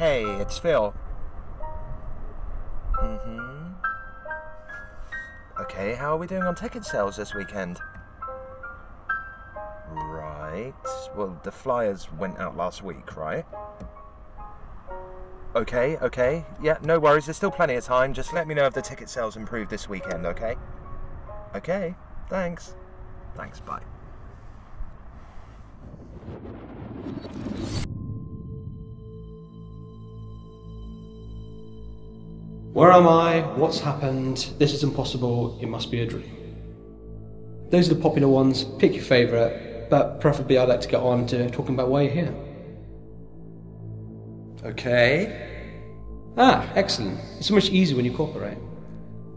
Hey, it's Phil. Okay, how are we doing on ticket sales this weekend? Right. Well, the flyers went out last week, right? Okay. Yeah, no worries. There's still plenty of time. Just let me know if the ticket sales improve this weekend, okay? Okay, thanks. Thanks, bye. Where am I? What's happened? This is impossible. It must be a dream. Those are the popular ones. Pick your favourite, but preferably I'd like to get on to talking about why you're here. Okay. Excellent. It's so much easier when you cooperate.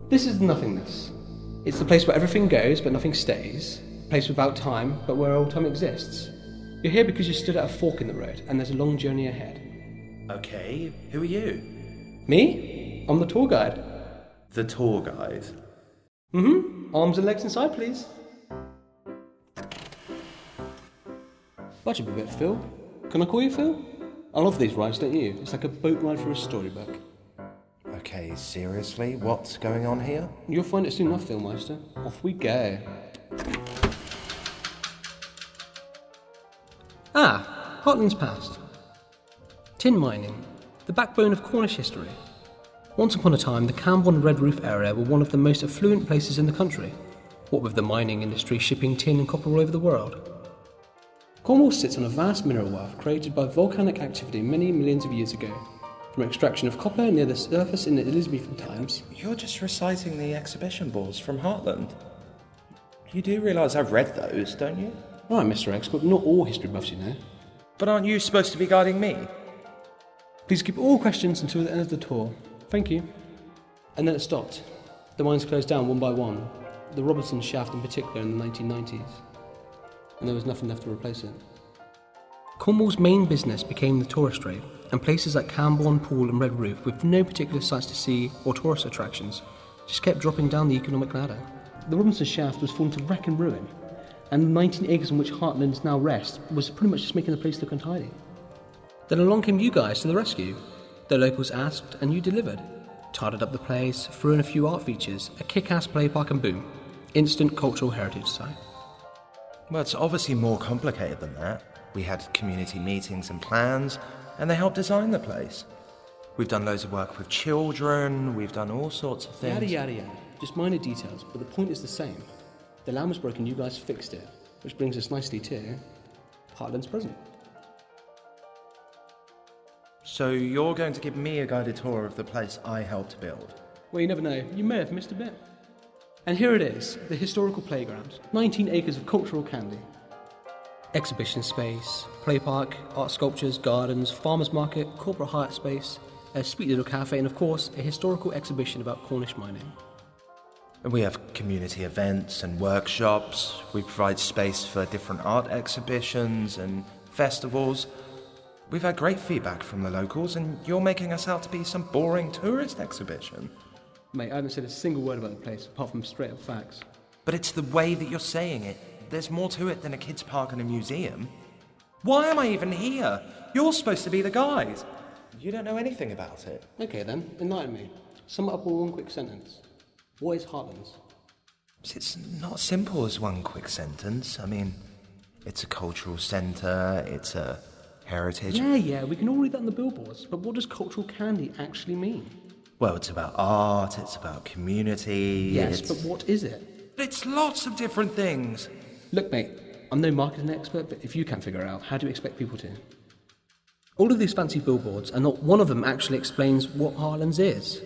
This is nothingness. It's the place where everything goes but nothing stays. A place without time, but where all time exists. You're here because you stood at a fork in the road, and there's a long journey ahead. Okay, who are you? Me? I'm the tour guide. The tour guide? Arms and legs inside, please. Watch a bit, Phil. Can I call you Phil? I love these rides, don't you? It's like a boat ride through a storybook. Okay, seriously? What's going on here? You'll find it soon enough, Philmeister. Off we go. Heartland's past. Tin mining, the backbone of Cornish history. Once upon a time, the Camborne and Red Roof area were one of the most affluent places in the country, what with the mining industry shipping tin and copper all over the world. Cornwall sits on a vast mineral wealth created by volcanic activity many millions of years ago, from extraction of copper near the surface in the Elizabethan times. You're just reciting the exhibition balls from Heartland. You do realise I've read those, don't you? Right, Mr. X, but not all history buffs, you know. But aren't you supposed to be guiding me? Please keep all questions until the end of the tour. Thank you. And then it stopped. The mines closed down one by one, the Robertson shaft in particular in the 1990s. And there was nothing left to replace it. Cornwall's main business became the tourist trade, and places like Camborne, Poole and Red Roof, with no particular sights to see or tourist attractions, just kept dropping down the economic ladder. The Robinson shaft was falling to wreck and ruin, and the 19 acres on which Heartlands now rests was pretty much just making the place look untidy. Then along came you guys to the rescue. The locals asked, and you delivered. Tidied up the place, threw in a few art features, a kick-ass play park and boom. Instant cultural heritage site. Well, it's obviously more complicated than that. We had community meetings and plans, and they helped design the place. We've done loads of work with children, we've done all sorts of things. Yada. Just minor details, but the point is the same. The lamp was broken, you guys fixed it. Which brings us nicely to Heartland's present. So you're going to give me a guided tour of the place I helped build? Well, you never know. You may have missed a bit. And here it is, the historical playground. 19 acres of cultural candy. Exhibition space, play park, art sculptures, gardens, farmers market, corporate hire space, a sweet little cafe, and of course, a historical exhibition about Cornish mining. And we have community events and workshops. We provide space for different art exhibitions and festivals. We've had great feedback from the locals, and you're making us out to be some boring tourist exhibition. Mate, I haven't said a single word about the place, apart from straight up facts. But it's the way that you're saying it. There's more to it than a kids' park and a museum. Why am I even here? You're supposed to be the guide. You don't know anything about it. Okay then, enlighten me. Sum it up in one quick sentence. What is Heartlands? It's not as simple as one quick sentence. I mean, it's a cultural centre, it's a heritage. Yeah, we can all read that on the billboards, but what does cultural candy actually mean? Well, it's about art, it's about community. Yes, but what is it? It's lots of different things. Look, mate, I'm no marketing expert, but if you can't figure it out, how do you expect people to? All of these fancy billboards, and not one of them actually explains what Heartlands is.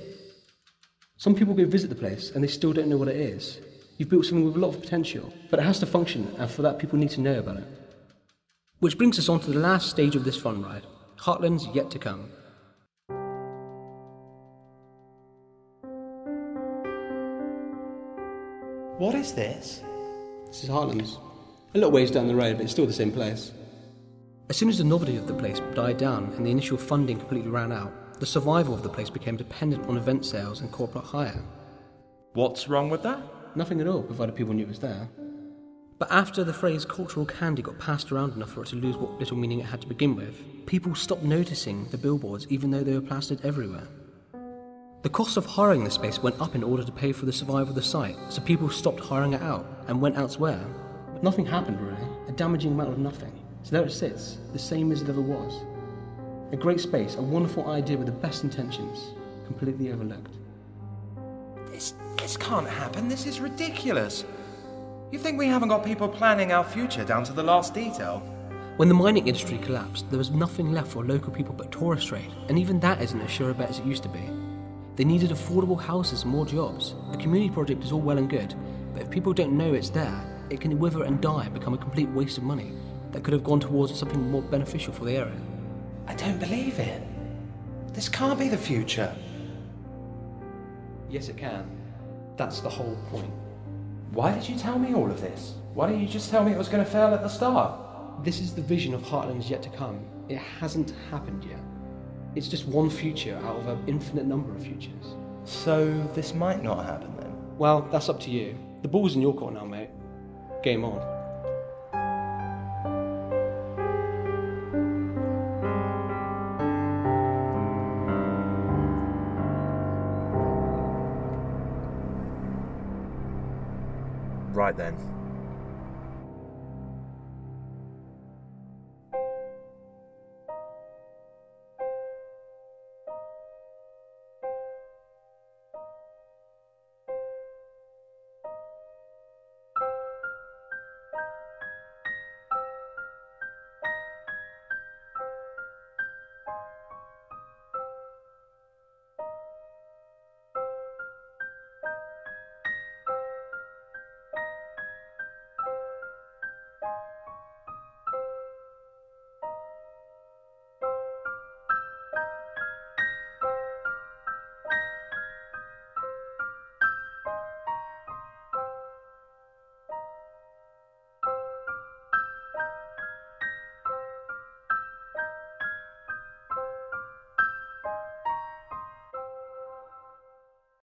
Some people go visit the place, and they still don't know what it is. You've built something with a lot of potential, but it has to function, and for that people need to know about it. Which brings us on to the last stage of this fun ride. Heartlands yet to come. What is this? This is Heartlands. A little ways down the road, but it's still the same place. As soon as the novelty of the place died down and the initial funding completely ran out, the survival of the place became dependent on event sales and corporate hire. What's wrong with that? Nothing at all, provided people knew it was there. But after the phrase cultural candy got passed around enough for it to lose what little meaning it had to begin with, people stopped noticing the billboards even though they were plastered everywhere. The cost of hiring the space went up in order to pay for the survival of the site, so people stopped hiring it out and went elsewhere. But nothing happened really, a damaging amount of nothing. So there it sits, the same as it ever was. A great space, a wonderful idea with the best intentions, completely overlooked. This can't happen. This is ridiculous. You think we haven't got people planning our future down to the last detail? When the mining industry collapsed, there was nothing left for local people but tourist trade, and even that isn't as sure a bet as it used to be. They needed affordable houses and more jobs. A community project is all well and good, but if people don't know it's there, it can wither and die and become a complete waste of money that could have gone towards something more beneficial for the area. I don't believe it. This can't be the future. Yes, it can. That's the whole point. Why did you tell me all of this? Why didn't you just tell me it was going to fail at the start? This is the vision of Heartlands yet to come. It hasn't happened yet. It's just one future out of an infinite number of futures. So this might not happen then? Well, that's up to you. The ball's in your court now, mate. Game on. Right then.